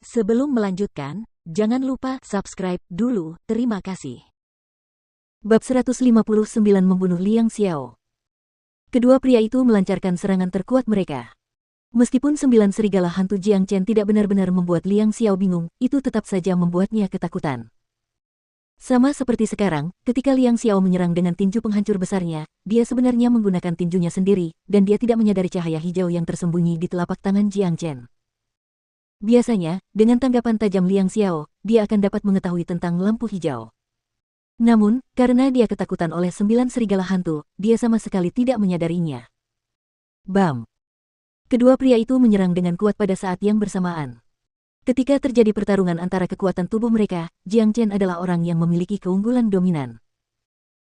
Sebelum melanjutkan, jangan lupa subscribe dulu, terima kasih. Bab 159 membunuh Liang Xiao. Kedua pria itu melancarkan serangan terkuat mereka. Meskipun 9 serigala hantu Jiang Chen tidak benar-benar membuat Liang Xiao bingung, itu tetap saja membuatnya ketakutan. Sama seperti sekarang, ketika Liang Xiao menyerang dengan tinju penghancur besarnya, dia sebenarnya menggunakan tinjunya sendiri, dan dia tidak menyadari cahaya hijau yang tersembunyi di telapak tangan Jiang Chen. Biasanya, dengan tanggapan tajam Liang Xiao, dia akan dapat mengetahui tentang lampu hijau. Namun, karena dia ketakutan oleh 9 serigala hantu, dia sama sekali tidak menyadarinya. Bam! Kedua pria itu menyerang dengan kuat pada saat yang bersamaan. Ketika terjadi pertarungan antara kekuatan tubuh mereka, Jiang Chen adalah orang yang memiliki keunggulan dominan.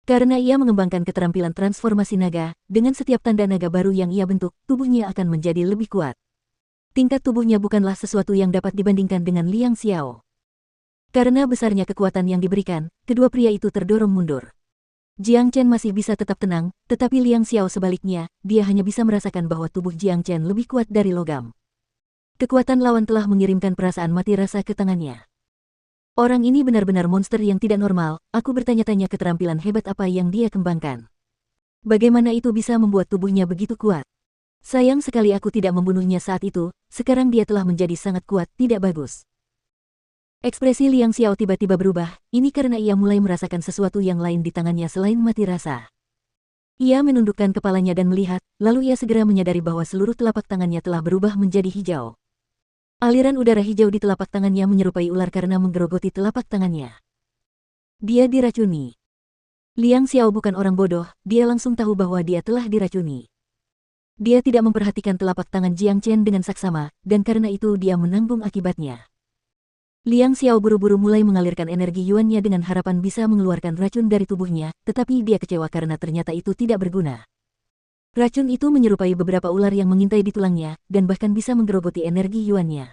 Karena ia mengembangkan keterampilan transformasi naga, dengan setiap tanda naga baru yang ia bentuk, tubuhnya akan menjadi lebih kuat. Tingkat tubuhnya bukanlah sesuatu yang dapat dibandingkan dengan Liang Xiao. Karena besarnya kekuatan yang diberikan, kedua pria itu terdorong mundur. Jiang Chen masih bisa tetap tenang, tetapi Liang Xiao sebaliknya, dia hanya bisa merasakan bahwa tubuh Jiang Chen lebih kuat dari logam. Kekuatan lawan telah mengirimkan perasaan mati rasa ke tangannya. Orang ini benar-benar monster yang tidak normal, aku bertanya-tanya keterampilan hebat apa yang dia kembangkan. Bagaimana itu bisa membuat tubuhnya begitu kuat? Sayang sekali aku tidak membunuhnya saat itu, sekarang dia telah menjadi sangat kuat, tidak bagus. Ekspresi Liang Xiao tiba-tiba berubah, ini karena ia mulai merasakan sesuatu yang lain di tangannya selain mati rasa. Ia menundukkan kepalanya dan melihat, lalu ia segera menyadari bahwa seluruh telapak tangannya telah berubah menjadi hijau. Aliran udara hijau di telapak tangannya menyerupai ular karena menggerogoti telapak tangannya. Dia diracuni. Liang Xiao bukan orang bodoh, dia langsung tahu bahwa dia telah diracuni. Dia tidak memperhatikan telapak tangan Jiang Chen dengan saksama, dan karena itu dia menanggung akibatnya. Liang Xiao buru-buru mulai mengalirkan energi yuannya dengan harapan bisa mengeluarkan racun dari tubuhnya, tetapi dia kecewa karena ternyata itu tidak berguna. Racun itu menyerupai beberapa ular yang mengintai di tulangnya, dan bahkan bisa menggerogoti energi yuannya.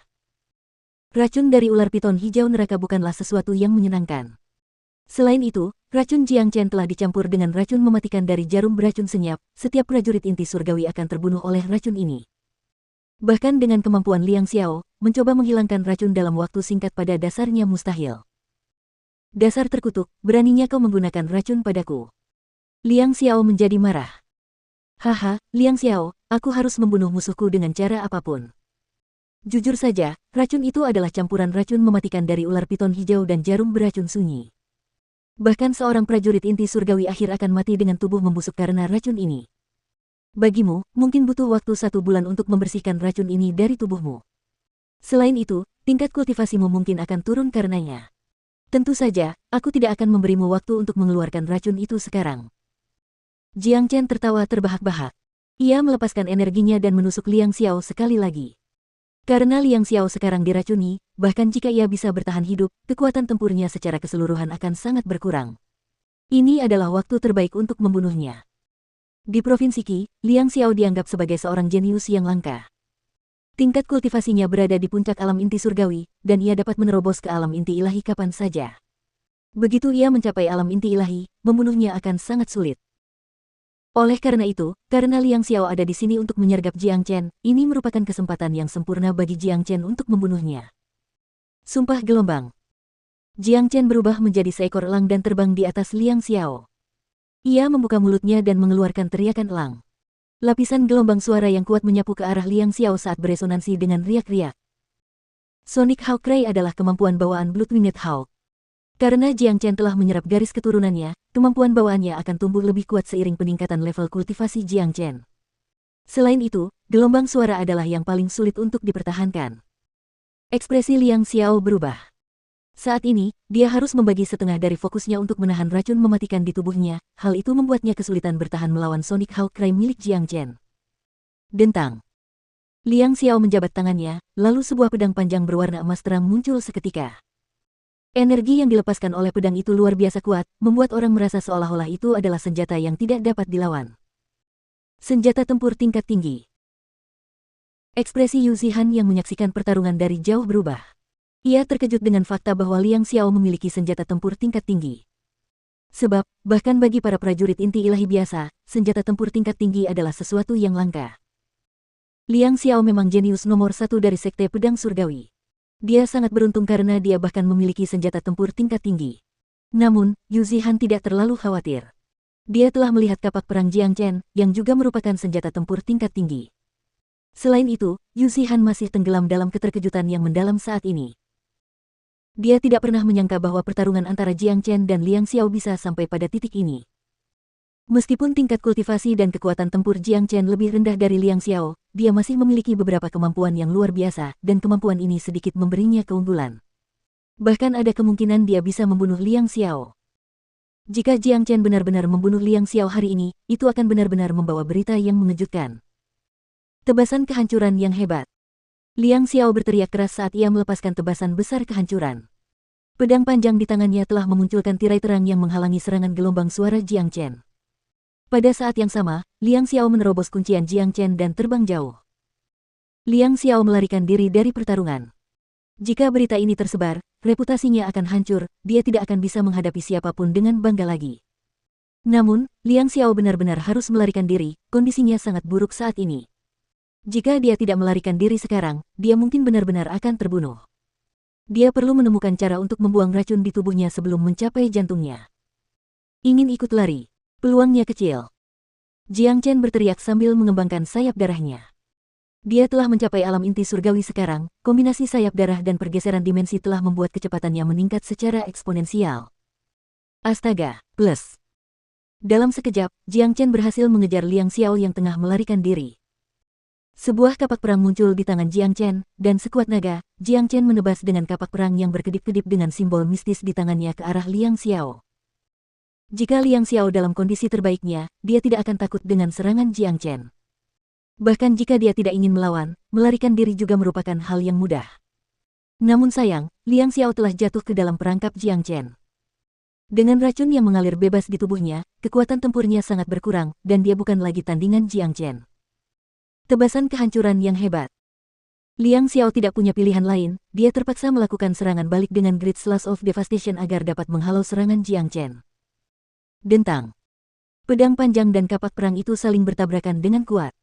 Racun dari ular piton hijau neraka bukanlah sesuatu yang menyenangkan. Selain itu, racun Jiang Chen telah dicampur dengan racun mematikan dari jarum beracun senyap, setiap prajurit inti surgawi akan terbunuh oleh racun ini. Bahkan dengan kemampuan Liang Xiao, mencoba menghilangkan racun dalam waktu singkat pada dasarnya mustahil. Dasar terkutuk, beraninya kau menggunakan racun padaku. Liang Xiao menjadi marah. Haha, Liang Xiao, aku harus membunuh musuhku dengan cara apapun. Jujur saja, racun itu adalah campuran racun mematikan dari ular piton hijau dan jarum beracun sunyi. Bahkan seorang prajurit inti surgawi akhir akan mati dengan tubuh membusuk karena racun ini. Bagimu, mungkin butuh waktu 1 bulan untuk membersihkan racun ini dari tubuhmu. Selain itu, tingkat kultivasimu mungkin akan turun karenanya. Tentu saja, aku tidak akan memberimu waktu untuk mengeluarkan racun itu sekarang. Jiang Chen tertawa terbahak-bahak. Ia melepaskan energinya dan menusuk Liang Xiao sekali lagi. Karena Liang Xiao sekarang diracuni, bahkan jika ia bisa bertahan hidup, kekuatan tempurnya secara keseluruhan akan sangat berkurang. Ini adalah waktu terbaik untuk membunuhnya. Di Provinsi Qi, Liang Xiao dianggap sebagai seorang jenius yang langka. Tingkat kultivasinya berada di puncak alam inti surgawi, dan ia dapat menerobos ke alam inti ilahi kapan saja. Begitu ia mencapai alam inti ilahi, membunuhnya akan sangat sulit. Oleh karena itu, karena Liang Xiao ada di sini untuk menyergap Jiang Chen, ini merupakan kesempatan yang sempurna bagi Jiang Chen untuk membunuhnya. Sumpah gelombang. Jiang Chen berubah menjadi seekor elang dan terbang di atas Liang Xiao. Ia membuka mulutnya dan mengeluarkan teriakan elang. Lapisan gelombang suara yang kuat menyapu ke arah Liang Xiao saat beresonansi dengan riak-riak. Sonic Hawk Cry adalah kemampuan bawaan Blood-Winged Hawk. Karena Jiang Chen telah menyerap garis keturunannya, kemampuan bawaannya akan tumbuh lebih kuat seiring peningkatan level kultivasi Jiang Chen. Selain itu, gelombang suara adalah yang paling sulit untuk dipertahankan. Ekspresi Liang Xiao berubah. Saat ini, dia harus membagi setengah dari fokusnya untuk menahan racun mematikan di tubuhnya, hal itu membuatnya kesulitan bertahan melawan Sonic Hawk Cry milik Jiang Chen. Dentang. Liang Xiao menjabat tangannya, lalu sebuah pedang panjang berwarna emas terang muncul seketika. Energi yang dilepaskan oleh pedang itu luar biasa kuat, membuat orang merasa seolah-olah itu adalah senjata yang tidak dapat dilawan. Senjata tempur tingkat tinggi. Ekspresi Yu Zihan yang menyaksikan pertarungan dari jauh berubah. Ia terkejut dengan fakta bahwa Liang Xiao memiliki senjata tempur tingkat tinggi. Sebab, bahkan bagi para prajurit inti ilahi biasa, senjata tempur tingkat tinggi adalah sesuatu yang langka. Liang Xiao memang jenius nomor 1 dari Sekte Pedang Surgawi. Dia sangat beruntung karena dia bahkan memiliki senjata tempur tingkat tinggi. Namun, Yu Zihan tidak terlalu khawatir. Dia telah melihat kapak perang Jiang Chen, yang juga merupakan senjata tempur tingkat tinggi. Selain itu, Yu Zihan masih tenggelam dalam keterkejutan yang mendalam saat ini. Dia tidak pernah menyangka bahwa pertarungan antara Jiang Chen dan Liang Xiao bisa sampai pada titik ini. Meskipun tingkat kultivasi dan kekuatan tempur Jiang Chen lebih rendah dari Liang Xiao, dia masih memiliki beberapa kemampuan yang luar biasa, dan kemampuan ini sedikit memberinya keunggulan. Bahkan ada kemungkinan dia bisa membunuh Liang Xiao. Jika Jiang Chen benar-benar membunuh Liang Xiao hari ini, itu akan benar-benar membawa berita yang mengejutkan. Tebasan kehancuran yang hebat. Liang Xiao berteriak keras saat ia melepaskan tebasan besar kehancuran. Pedang panjang di tangannya telah memunculkan tirai terang yang menghalangi serangan gelombang suara Jiang Chen. Pada saat yang sama, Liang Xiao menerobos kuncian Jiang Chen dan terbang jauh. Liang Xiao melarikan diri dari pertarungan. Jika berita ini tersebar, reputasinya akan hancur, dia tidak akan bisa menghadapi siapapun dengan bangga lagi. Namun, Liang Xiao benar-benar harus melarikan diri, kondisinya sangat buruk saat ini. Jika dia tidak melarikan diri sekarang, dia mungkin benar-benar akan terbunuh. Dia perlu menemukan cara untuk membuang racun di tubuhnya sebelum mencapai jantungnya. Ingin ikut lari. Peluangnya kecil. Jiang Chen berteriak sambil mengembangkan sayap darahnya. Dia telah mencapai alam inti surgawi sekarang, kombinasi sayap darah dan pergeseran dimensi telah membuat kecepatannya meningkat secara eksponensial. Astaga, plus. Dalam sekejap, Jiang Chen berhasil mengejar Liang Xiao yang tengah melarikan diri. Sebuah kapak perang muncul di tangan Jiang Chen, dan sekuat naga, Jiang Chen menebas dengan kapak perang yang berkedip-kedip dengan simbol mistis di tangannya ke arah Liang Xiao. Jika Liang Xiao dalam kondisi terbaiknya, dia tidak akan takut dengan serangan Jiang Chen. Bahkan jika dia tidak ingin melawan, melarikan diri juga merupakan hal yang mudah. Namun sayang, Liang Xiao telah jatuh ke dalam perangkap Jiang Chen. Dengan racun yang mengalir bebas di tubuhnya, kekuatan tempurnya sangat berkurang, dan dia bukan lagi tandingan Jiang Chen. Tebasan kehancuran yang hebat. Liang Xiao tidak punya pilihan lain, dia terpaksa melakukan serangan balik dengan Great Slash of Devastation agar dapat menghalau serangan Jiang Chen. Dentang. Pedang panjang dan kapak perang itu saling bertabrakan dengan kuat.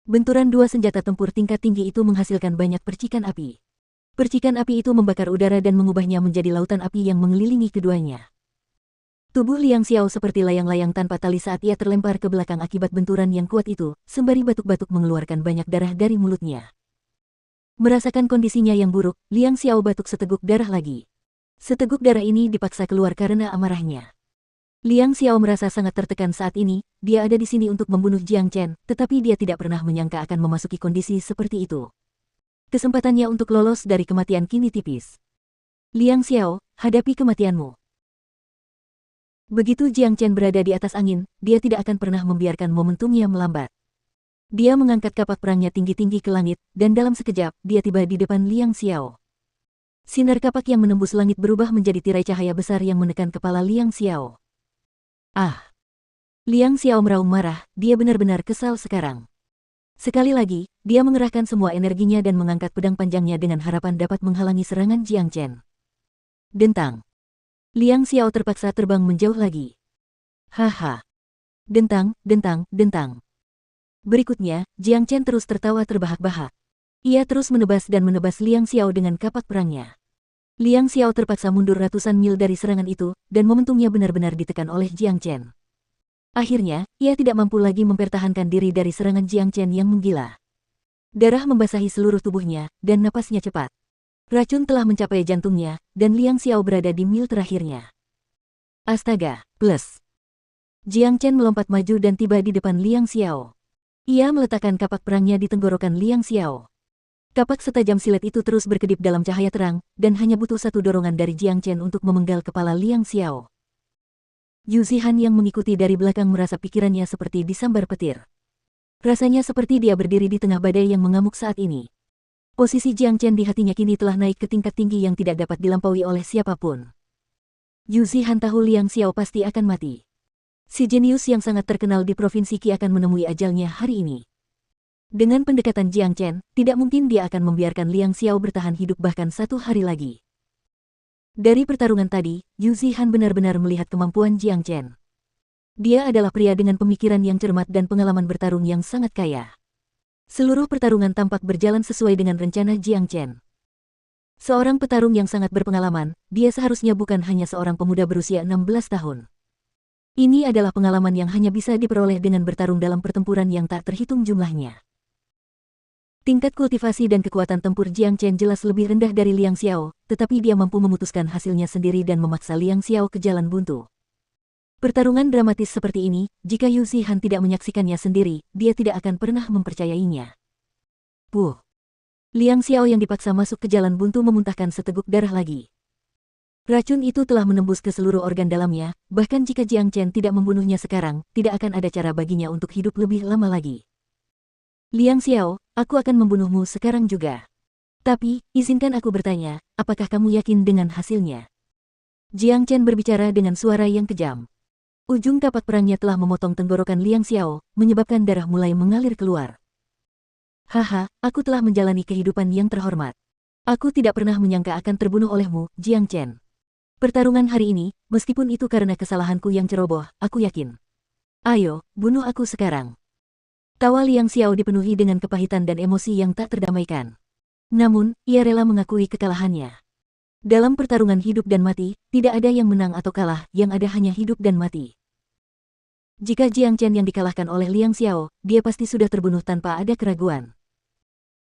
Benturan dua senjata tempur tingkat tinggi itu menghasilkan banyak percikan api. Percikan api itu membakar udara dan mengubahnya menjadi lautan api yang mengelilingi keduanya. Tubuh Liang Xiao seperti layang-layang tanpa tali saat ia terlempar ke belakang akibat benturan yang kuat itu, sembari batuk-batuk mengeluarkan banyak darah dari mulutnya. Merasakan kondisinya yang buruk, Liang Xiao batuk seteguk darah lagi. Seteguk darah ini dipaksa keluar karena amarahnya. Liang Xiao merasa sangat tertekan saat ini, dia ada di sini untuk membunuh Jiang Chen, tetapi dia tidak pernah menyangka akan memasuki kondisi seperti itu. Kesempatannya untuk lolos dari kematian kini tipis. Liang Xiao, hadapi kematianmu. Begitu Jiang Chen berada di atas angin, dia tidak akan pernah membiarkan momentumnya melambat. Dia mengangkat kapak perangnya tinggi-tinggi ke langit, dan dalam sekejap, dia tiba di depan Liang Xiao. Sinar kapak yang menembus langit berubah menjadi tirai cahaya besar yang menekan kepala Liang Xiao. Ah! Liang Xiao meraung marah, dia benar-benar kesal sekarang. Sekali lagi, dia mengerahkan semua energinya dan mengangkat pedang panjangnya dengan harapan dapat menghalangi serangan Jiang Chen. Dentang. Liang Xiao terpaksa terbang menjauh lagi. Haha. Dentang, dentang, dentang. Berikutnya, Jiang Chen terus tertawa terbahak-bahak. Ia terus menebas dan menebas Liang Xiao dengan kapak perangnya. Liang Xiao terpaksa mundur ratusan mil dari serangan itu, dan momentumnya benar-benar ditekan oleh Jiang Chen. Akhirnya, ia tidak mampu lagi mempertahankan diri dari serangan Jiang Chen yang menggila. Darah membasahi seluruh tubuhnya, dan napasnya cepat. Racun telah mencapai jantungnya, dan Liang Xiao berada di mil terakhirnya. Astaga, plus. Jiang Chen melompat maju dan tiba di depan Liang Xiao. Ia meletakkan kapak perangnya di tenggorokan Liang Xiao. Kapak setajam silet itu terus berkedip dalam cahaya terang, dan hanya butuh satu dorongan dari Jiang Chen untuk memenggal kepala Liang Xiao. Yu Zihan yang mengikuti dari belakang merasa pikirannya seperti disambar petir. Rasanya seperti dia berdiri di tengah badai yang mengamuk saat ini. Posisi Jiang Chen di hatinya kini telah naik ke tingkat tinggi yang tidak dapat dilampaui oleh siapapun. Yu Zihan tahu Liang Xiao pasti akan mati. Si jenius yang sangat terkenal di Provinsi Qi akan menemui ajalnya hari ini. Dengan pendekatan Jiang Chen, tidak mungkin dia akan membiarkan Liang Xiao bertahan hidup bahkan satu hari lagi. Dari pertarungan tadi, Yu Zihan benar-benar melihat kemampuan Jiang Chen. Dia adalah pria dengan pemikiran yang cermat dan pengalaman bertarung yang sangat kaya. Seluruh pertarungan tampak berjalan sesuai dengan rencana Jiang Chen. Seorang petarung yang sangat berpengalaman, dia seharusnya bukan hanya seorang pemuda berusia 16 tahun. Ini adalah pengalaman yang hanya bisa diperoleh dengan bertarung dalam pertempuran yang tak terhitung jumlahnya. Tingkat kultivasi dan kekuatan tempur Jiang Chen jelas lebih rendah dari Liang Xiao, tetapi dia mampu memutuskan hasilnya sendiri dan memaksa Liang Xiao ke jalan buntu. Pertarungan dramatis seperti ini, jika Yu Zihan tidak menyaksikannya sendiri, dia tidak akan pernah mempercayainya. Puh! Liang Xiao yang dipaksa masuk ke jalan buntu memuntahkan seteguk darah lagi. Racun itu telah menembus ke seluruh organ dalamnya, bahkan jika Jiang Chen tidak membunuhnya sekarang, tidak akan ada cara baginya untuk hidup lebih lama lagi. Liang Xiao, aku akan membunuhmu sekarang juga. Tapi, izinkan aku bertanya, apakah kamu yakin dengan hasilnya? Jiang Chen berbicara dengan suara yang kejam. Ujung kapak perangnya telah memotong tenggorokan Liang Xiao, menyebabkan darah mulai mengalir keluar. Haha, aku telah menjalani kehidupan yang terhormat. Aku tidak pernah menyangka akan terbunuh olehmu, Jiang Chen. Pertarungan hari ini, meskipun itu karena kesalahanku yang ceroboh, aku yakin. Ayo, bunuh aku sekarang. Tawa Liang Xiao dipenuhi dengan kepahitan dan emosi yang tak terdamaikan. Namun, ia rela mengakui kekalahannya. Dalam pertarungan hidup dan mati, tidak ada yang menang atau kalah, yang ada hanya hidup dan mati. Jika Jiang Chen yang dikalahkan oleh Liang Xiao, dia pasti sudah terbunuh tanpa ada keraguan.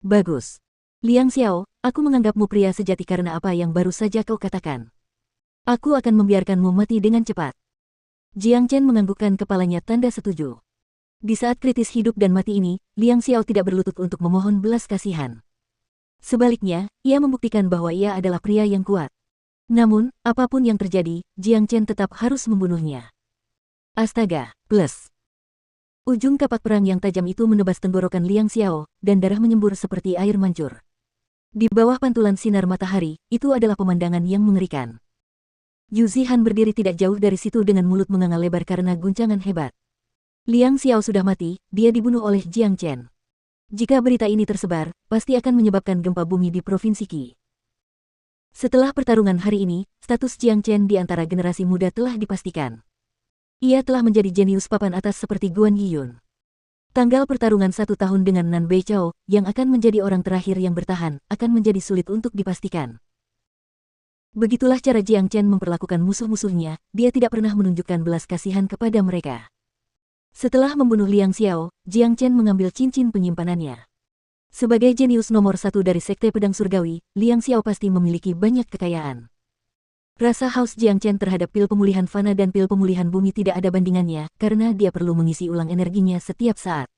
Bagus. Liang Xiao, aku menganggapmu pria sejati karena apa yang baru saja kau katakan. Aku akan membiarkanmu mati dengan cepat. Jiang Chen menganggukkan kepalanya tanda setuju. Di saat kritis hidup dan mati ini, Liang Xiao tidak berlutut untuk memohon belas kasihan. Sebaliknya, ia membuktikan bahwa ia adalah pria yang kuat. Namun, apapun yang terjadi, Jiang Chen tetap harus membunuhnya. Astaga, plus. Ujung kapak perang yang tajam itu menebas tenggorokan Liang Xiao, dan darah menyembur seperti air mancur. Di bawah pantulan sinar matahari, itu adalah pemandangan yang mengerikan. Yu Zihan berdiri tidak jauh dari situ dengan mulut menganga lebar karena guncangan hebat. Liang Xiao sudah mati, dia dibunuh oleh Jiang Chen. Jika berita ini tersebar, pasti akan menyebabkan gempa bumi di Provinsi Qi. Setelah pertarungan hari ini, status Jiang Chen di antara generasi muda telah dipastikan. Ia telah menjadi jenius papan atas seperti Guan Yiyun. Tanggal pertarungan 1 tahun dengan Nan Beichao, yang akan menjadi orang terakhir yang bertahan, akan menjadi sulit untuk dipastikan. Begitulah cara Jiang Chen memperlakukan musuh-musuhnya, dia tidak pernah menunjukkan belas kasihan kepada mereka. Setelah membunuh Liang Xiao, Jiang Chen mengambil cincin penyimpanannya. Sebagai jenius nomor 1 dari Sekte Pedang Surgawi, Liang Xiao pasti memiliki banyak kekayaan. Rasa haus Jiang Chen terhadap pil pemulihan fana dan pil pemulihan bumi tidak ada bandingannya, karena dia perlu mengisi ulang energinya setiap saat.